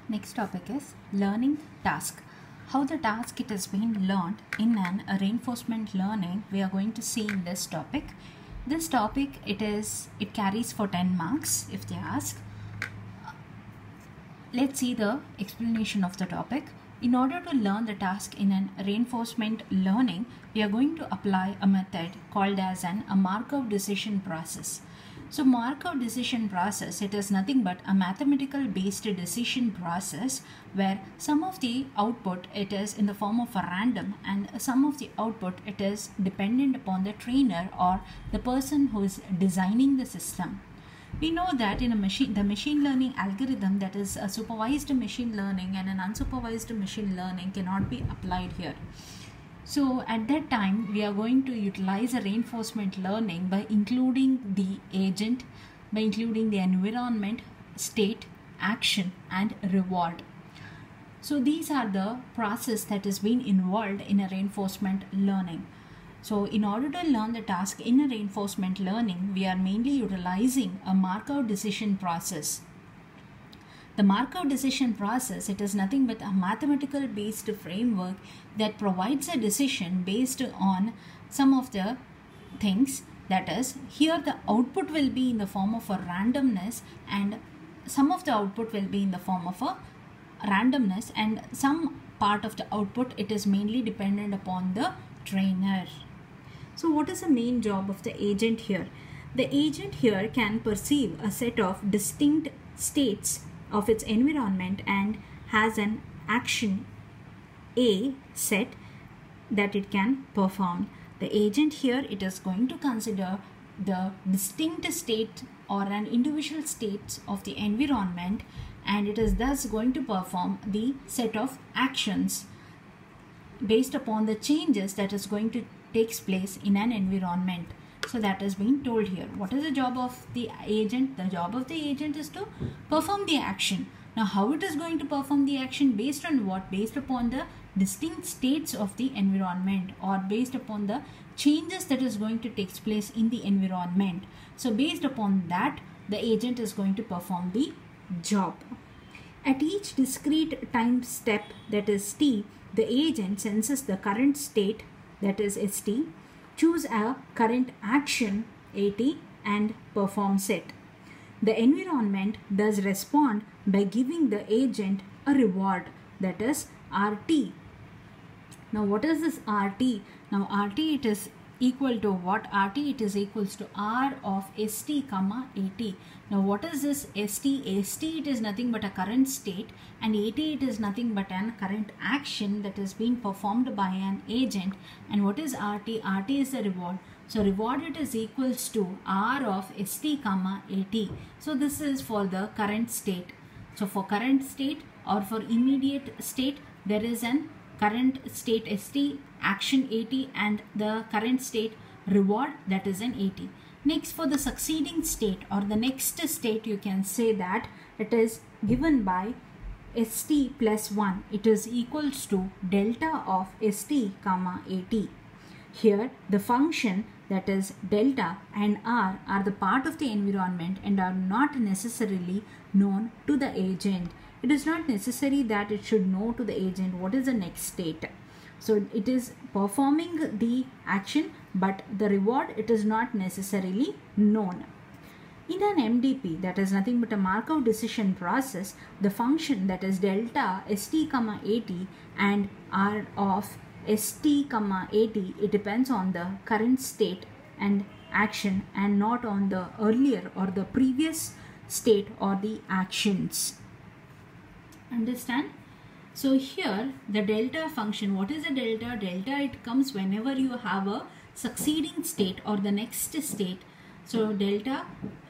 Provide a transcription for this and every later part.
Next topic is learning task. How the task it has been learned in an reinforcement learning we are going to see in this topic. This topic it carries for 10 marks if they ask. Let's see the explanation of the topic. In order to learn the task in an reinforcement learning, we are going to apply a method called as a Markov decision process. So Markov decision process, it is nothing but a mathematical based decision process where some of the output it is in the form of a random and some of the output it is dependent upon the trainer or the person who is designing the system. We know that in the machine learning algorithm, that is a supervised machine learning and an unsupervised machine learning cannot be applied here. So at that time, we are going to utilize a reinforcement learning by including the agent, by including the environment, state, action and reward. So these are the process that is being involved in a reinforcement learning. So in order to learn the task in a reinforcement learning, we are mainly utilizing a Markov decision process. The Markov decision process, it is nothing but a mathematical based framework that provides a decision based on some of the things. That is, here the output will be in the form of a randomness and some of the output will be in the form of a randomness and some part of the output it is mainly dependent upon the trainer. So what is the main job of the agent here? The agent here can perceive a set of distinct states of its environment and has an action A set that it can perform. The agent here, it is going to consider the distinct state or an individual states of the environment and it is thus going to perform the set of actions based upon the changes that is going to takes place in an environment. So that is being told here. What is the job of the agent? The job of the agent is to perform the action. Now how it is going to perform the action? Based on what? Based upon the distinct states of the environment or based upon the changes that is going to take place in the environment. So based upon that, the agent is going to perform the job. At each discrete time step, that is t, the agent senses the current state, that is st, choose a current action at and performs it. The environment does respond by giving the agent a reward, that is rt. Now what is this rt? Now rt it is equal to what? Rt it is equals to r of st comma at. Now what is this st? St it is nothing but a current state and at it is nothing but an current action that is being performed by an agent. And what is rt? Rt is the reward. So reward it is equals to r of st comma at. So this is for the current state. So for current state or for immediate state, there is an current state st, action at and the current state reward, that is an at. Next, for the succeeding state or the next state, you can say that it is given by st plus 1. It is equals to delta of st comma at. Here the function, that is delta and r, are the part of the environment and are not necessarily known to the agent. It is not necessary that it should know to the agent what is the next state. So it is performing the action, but the reward it is not necessarily known. In an MDP, that is nothing but a Markov decision process, the function, that is delta st comma at and r of st comma at, it depends on the current state and action and not on the earlier or the previous state or the actions. Understand? So here the delta function, what is the delta? Delta it comes whenever you have a succeeding state or the next state. So delta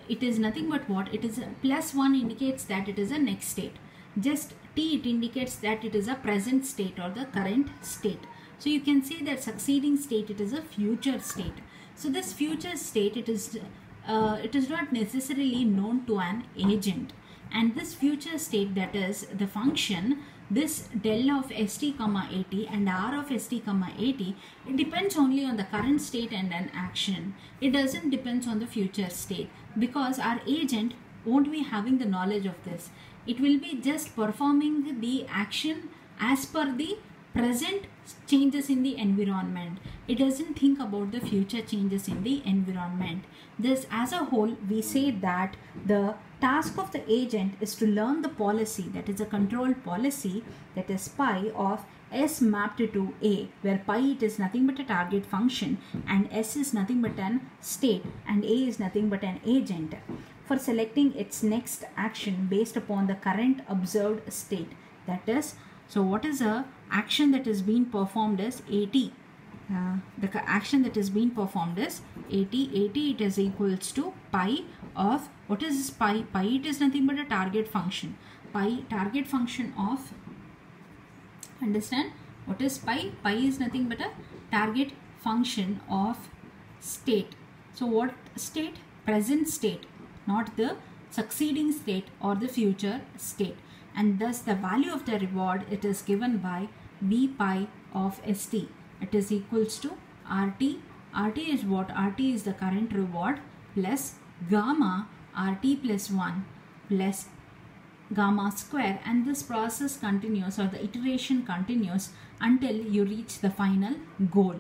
it is nothing but what? It is plus 1 indicates that it is a next state. Just t it indicates that it is a present state or the current state. So you can say that succeeding state it is a future state. So this future state it is not necessarily known to an agent. And this future state, that is the function, this del of st comma at and r of st comma at, it depends only on the current state and an action. It doesn't depend on the future state because our agent won't be having the knowledge of this. It will be just performing the action as per the present changes in the environment. It doesn't think about the future changes in the environment. This as a whole, we say that the task of the agent is to learn the policy, that is a control policy, that is pi of S mapped to A, where pi it is nothing but a target function and S is nothing but an state and A is nothing but an agent, for selecting its next action based upon the current observed state. That is, so what is a action that is being performed is AT. The action that is being performed is AT. AT it is equals to pi of, what is this pi? Pi it is nothing but a target function. Pi target function of, understand what is pi? Pi is nothing but a target function of state. So what state? Present state, not the succeeding state or the future state. And thus the value of the reward, it is given by V pi of ST. It is equals to RT. RT is what? RT is the current reward plus gamma RT plus 1 plus gamma square, and this process continues, or the iteration continues until you reach the final goal.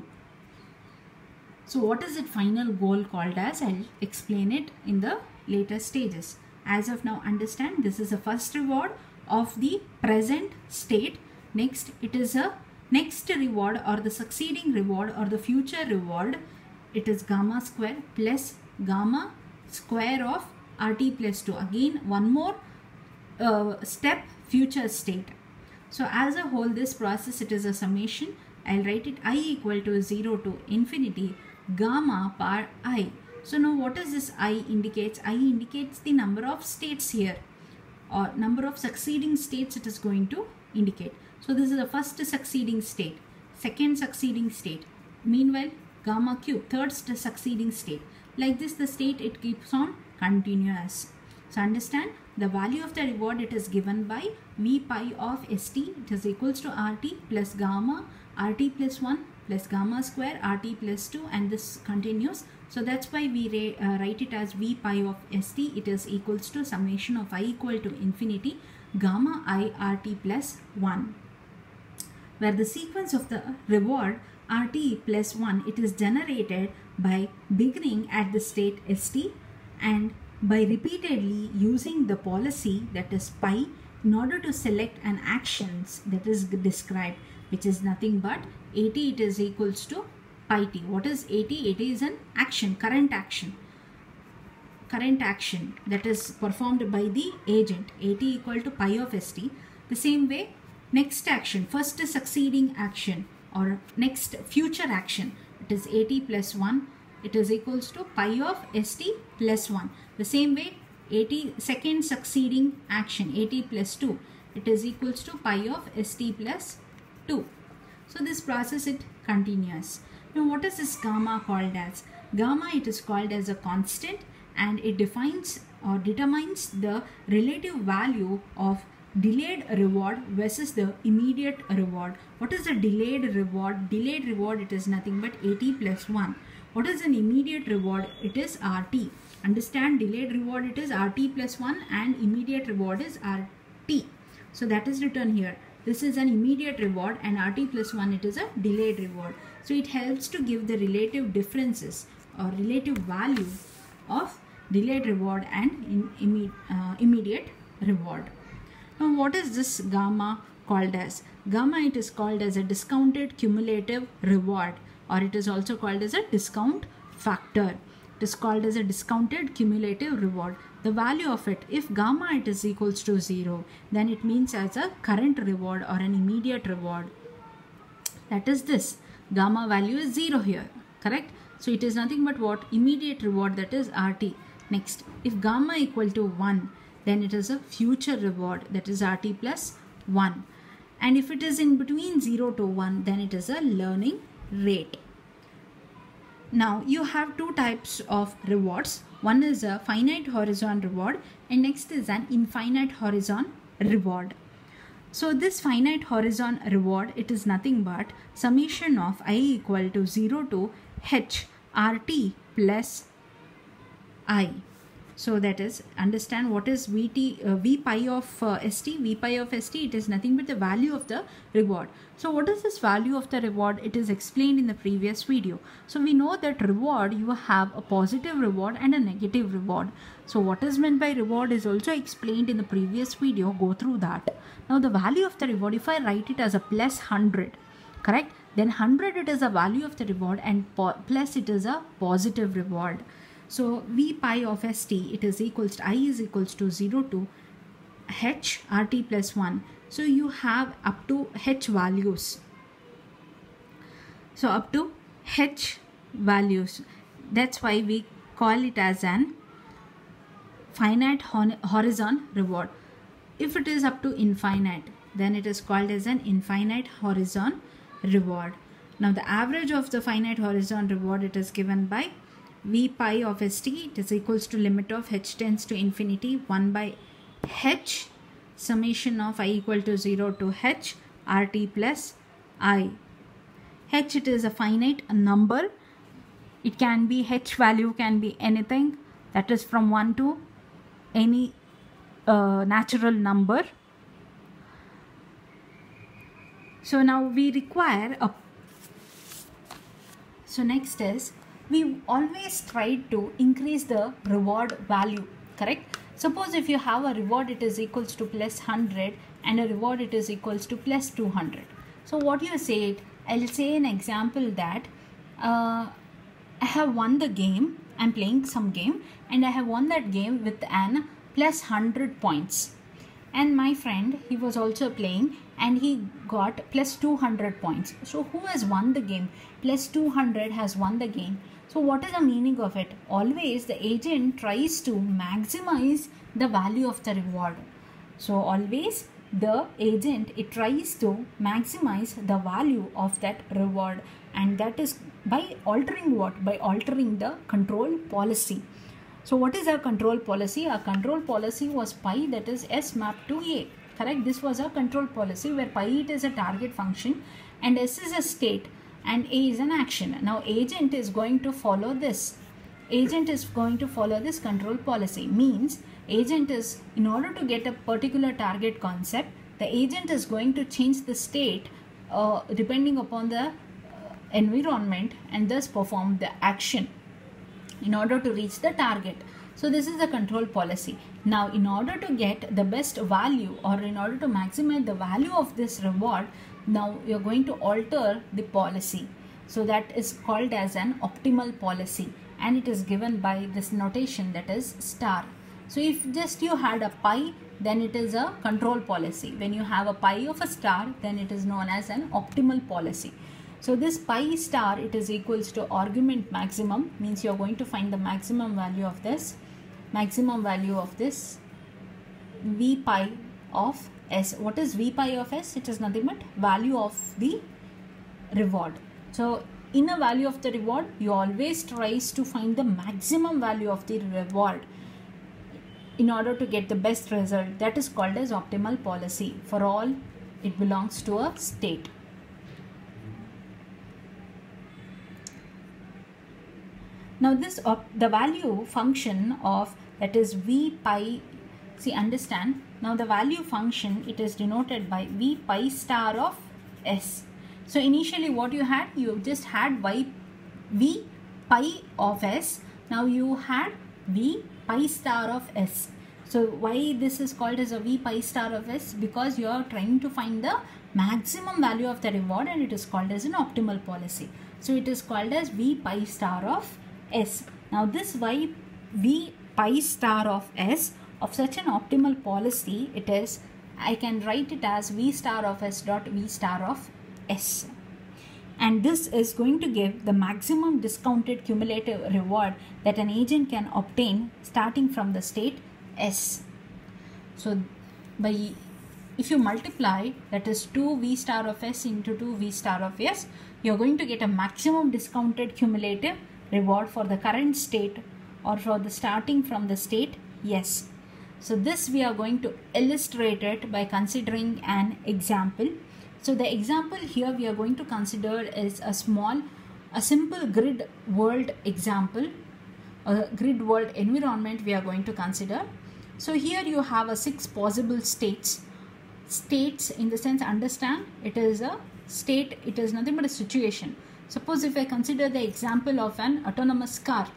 So what is it final goal called as? I'll explain it in the later stages. As of now, understand this is the first reward of the present state. Next, it is a next reward or the succeeding reward or the future reward. It is gamma square plus gamma square of RT plus 2. Again, one more step, future state. So as a whole, this process, it is a summation. I'll write it I equal to 0 to infinity gamma par I. So now what is this I indicates? I indicates the number of states here, or number of succeeding states it is going to indicate. So this is the first succeeding state, second succeeding state, meanwhile gamma cube, third succeeding state. Like this the state it keeps on continuous. So understand the value of the reward, it is given by V pi of ST, it is equals to RT plus gamma RT plus 1 plus gamma square RT plus 2, and this continues. So that's why we write it as V pi of ST, it is equals to summation of I equal to infinity gamma I RT plus 1, where the sequence of the reward RT plus 1, it is generated by beginning at the state ST and by repeatedly using the policy, that is pi, in order to select an actions that is described, which is nothing but AT, it is equals to pi t. What is AT? AT is an action, current action that is performed by the agent. AT equal to pi of ST. The same way, next action, first succeeding action or next future action, it is AT plus 1, it is equals to pi of ST plus 1. The same way, AT second succeeding action, AT plus 2, it is equals to pi of ST plus 2. So this process, it continues. Now what is this gamma called as? Gamma, it is called as a constant, and it defines or determines the relative value of delayed reward versus the immediate reward. What is the delayed reward? Delayed reward, it is nothing but AT plus 1. What is an immediate reward? It is RT. Understand, delayed reward, it is RT plus 1 and immediate reward is RT. So that is written here. This is an immediate reward and RT plus 1, it is a delayed reward. So it helps to give the relative differences or relative value of delayed reward and immediate reward. Now what is this gamma called as? Gamma, it is called as a discounted cumulative reward, or it is also called as a discount factor. It is called as a discounted cumulative reward. The value of it, if gamma it is equals to 0, then it means as a current reward or an immediate reward. That is this. Gamma value is 0 here, correct? So it is nothing but what? Immediate reward, that is RT. Next, if gamma equal to 1, then it is a future reward, that is RT plus 1. And if it is in between 0 to 1, then it is a learning rate. Now you have two types of rewards. One is a finite horizon reward and next is an infinite horizon reward. So this finite horizon reward, it is nothing but summation of I equal to 0 to h RT plus I. So that is, understand what is v pi of st. V pi of st, it is nothing but the value of the reward. So what is this value of the reward? It is explained in the previous video. So we know that reward, you have a positive reward and a negative reward. So what is meant by reward is also explained in the previous video. Go through that. Now the value of the reward, if I write it as a plus 100, correct, then 100 it is a value of the reward, and plus it is a positive reward. So v pi of st, it is equals to, I is equals to 0 to h rt plus 1. So you have up to h values. So up to h values. That's why we call it as an finite horizon reward. If it is up to infinite, then it is called as an infinite horizon reward. Now the average of the finite horizon reward, it is given by v pi of st, it is equals to limit of h tends to infinity 1 by h summation of I equal to 0 to h rt plus I. H, it is a finite number. It can be, h value can be anything, that is from 1 to any natural number. So now we require a, so next is, we always try to increase the reward value, correct? Suppose if you have a reward, it is equals to plus 100 and a reward it is equals to plus 200. So what you say it, I'll say an example that I have won the game, I'm playing some game and I have won that game with an plus 100 points. And my friend, he was also playing and he got plus 200 points. So who has won the game? Plus 200 has won the game. So what is the meaning of it? Always the agent tries to maximize the value of the reward. So always the agent, it tries to maximize the value of that reward, and that is by altering what? By altering the control policy. So what is our control policy? Our control policy was pi, that is s mapped to a, correct? This was our control policy where pi, it is a target function and s is a state and a is an action. Now agent is going to follow this. Agent is going to follow this control policy. Means agent is, in order to get a particular target concept, the agent is going to change the state depending upon the environment and thus perform the action in order to reach the target. So this is the control policy. Now in order to get the best value, or in order to maximize the value of this reward, now you're going to alter the policy. So that is called as an optimal policy, and it is given by this notation, that is star. So if just you had a pi, then it is a control policy. When you have a pi of a star, then it is known as an optimal policy. So this pi star, it is equals to argument maximum, means you are going to find the maximum value of this, v pi of s. What is v pi of s? It is nothing but value of the reward. So in a value of the reward, you always tries to find the maximum value of the reward in order to get the best result. That is called as optimal policy. For all, it belongs to a state. Now this the value function of, that is v pi, see, understand, now the value function, it is denoted by v pi star of s. So initially what you had, you just had v pi of s. Now you had v pi star of s. So why this is called as a v pi star of s? Because you are trying to find the maximum value of the reward, and it is called as an optimal policy. So it is called as v pi star of s. Now this v pi star of s of such an optimal policy, it is, I can write it as v star of s dot v star of s. And this is going to give the maximum discounted cumulative reward that an agent can obtain starting from the state s. So if you multiply, that is 2 v star of s into 2 v star of s, you are going to get a maximum discounted cumulative reward for the current state, or for the starting from the state yes. So this we are going to illustrate it by considering an example. So the example here we are going to consider is a simple grid world example. grid world environment we are going to consider. So here you have a 6 possible states. States in the sense, understand, it is a state, it is nothing but a situation. Suppose if I consider the example of an autonomous car.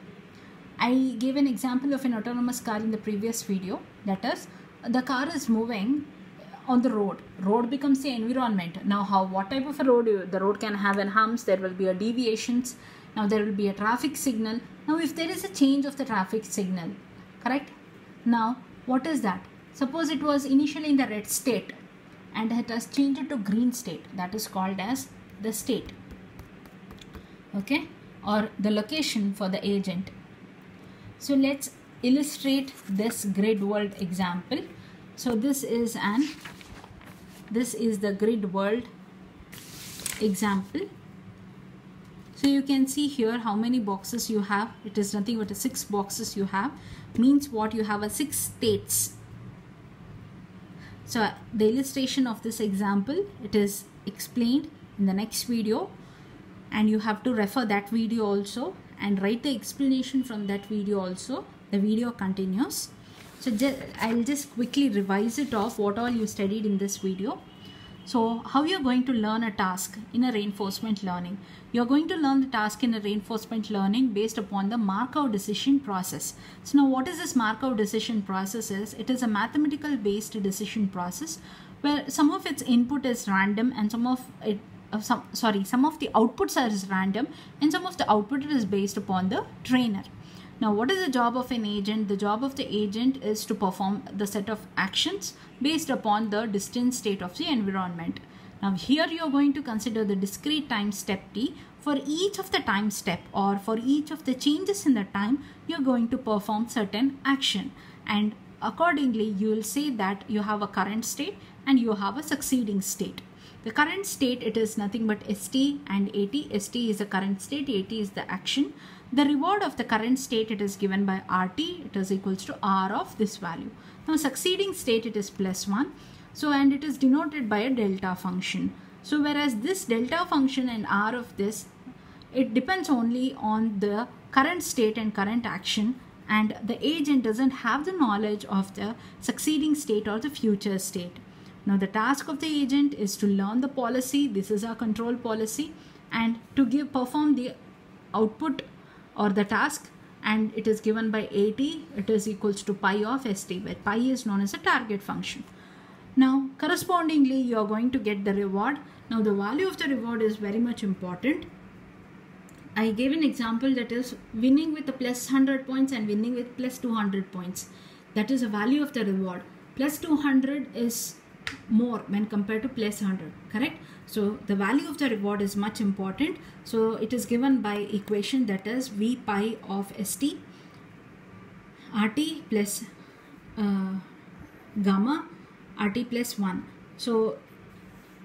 I gave an example of an autonomous car in the previous video. That is, the car is moving on the road. Road becomes the environment. Now what type of a road? The road can have an humps, there will be a deviations. Now there will be a traffic signal. Now if there is a change of the traffic signal, correct? Now what is that? Suppose it was initially in the red state and it has changed to green state. That is called as the state. Okay, or the location for the agent. So let's illustrate this grid world example. So this is the grid world example. So you can see here how many boxes you have. It is nothing but 6 boxes you have. Means what? You have a 6 states. So the illustration of this example, it is explained in the next video, and you have to refer that video also and write the explanation from that video also. The video continues. So I'll just quickly revise it off what all you studied in this video. So how you're going to learn a task in a reinforcement learning? You're going to learn the task in a reinforcement learning based upon the Markov decision process. So now what is this Markov decision process is? It is a mathematical based decision process where some of its input is random and some of the outputs are random and some of the output is based upon the trainer. Now what is the job of an agent? The job of the agent is to perform the set of actions based upon the distant state of the environment. Now here you are going to consider the discrete time step t. For each of the time step or for each of the changes in the time, you are going to perform certain action, and accordingly you will say that you have a current state and you have a succeeding state. The current state, it is nothing but ST and AT. ST is the current state, AT is the action. The reward of the current state, it is given by RT, it is equals to R of this value. Now succeeding state, it is +1. So and it is denoted by a delta function. So whereas this delta function and R of this, it depends only on the current state and current action, and the agent doesn't have the knowledge of the succeeding state or the future state. Now the task of the agent is to learn the policy. This is our control policy, and to perform the output or the task, and it is given by AT, it is equals to pi of ST, where pi is known as a target function. Now correspondingly you are going to get the reward. Now the value of the reward is very much important. I gave an example, that is winning with a +100 points and winning with +200 points. That is the value of the reward. +200 is more when compared to +100, correct? So the value of the reward is much important. So it is given by equation, that is V pi of ST RT plus gamma RT plus 1. So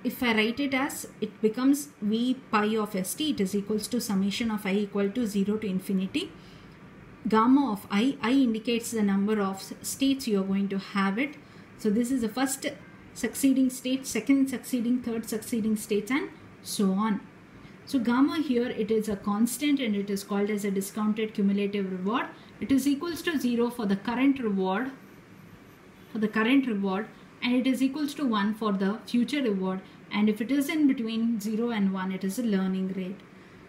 if I write it as, it becomes V pi of ST, it is equals to summation of I equal to 0 to infinity. Gamma of I indicates the number of states you are going to have it. So this is the first succeeding state, second succeeding, third succeeding states, and so on. So gamma here, it is a constant and it is called as a discounted cumulative reward. It is equals to 0 for the current reward, and it is equals to 1 for the future reward, and if it is in between 0 and 1, it is a learning rate.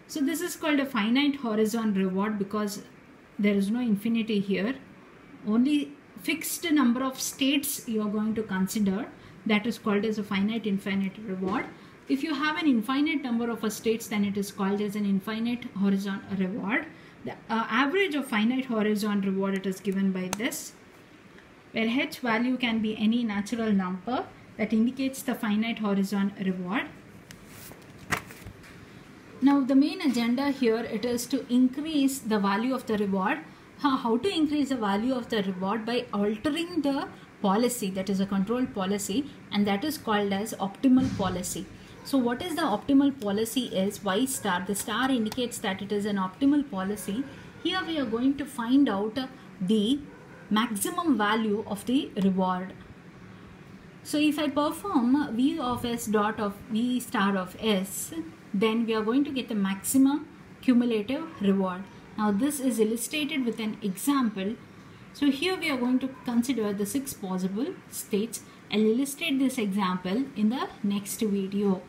So this is called a finite horizon reward because there is no infinity here. Only fixed number of states you are going to consider. That is called as a finite infinite reward. If you have an infinite number of states, then it is called as an infinite horizon reward. The average of finite horizon reward, it is given by this, where H value can be any natural number that indicates the finite horizon reward. Now the main agenda here, it is to increase the value of the reward. How to increase the value of the reward? By altering the policy, that is a control policy, and that is called as optimal policy. So what is the optimal policy is Y star. The star indicates that it is an optimal policy. Here we are going to find out the maximum value of the reward. So if I perform V of S dot of V star of S, then we are going to get the maximum cumulative reward. Now this is illustrated with an example. So here we are going to consider the 6 possible states. I'll illustrate this example in the next video.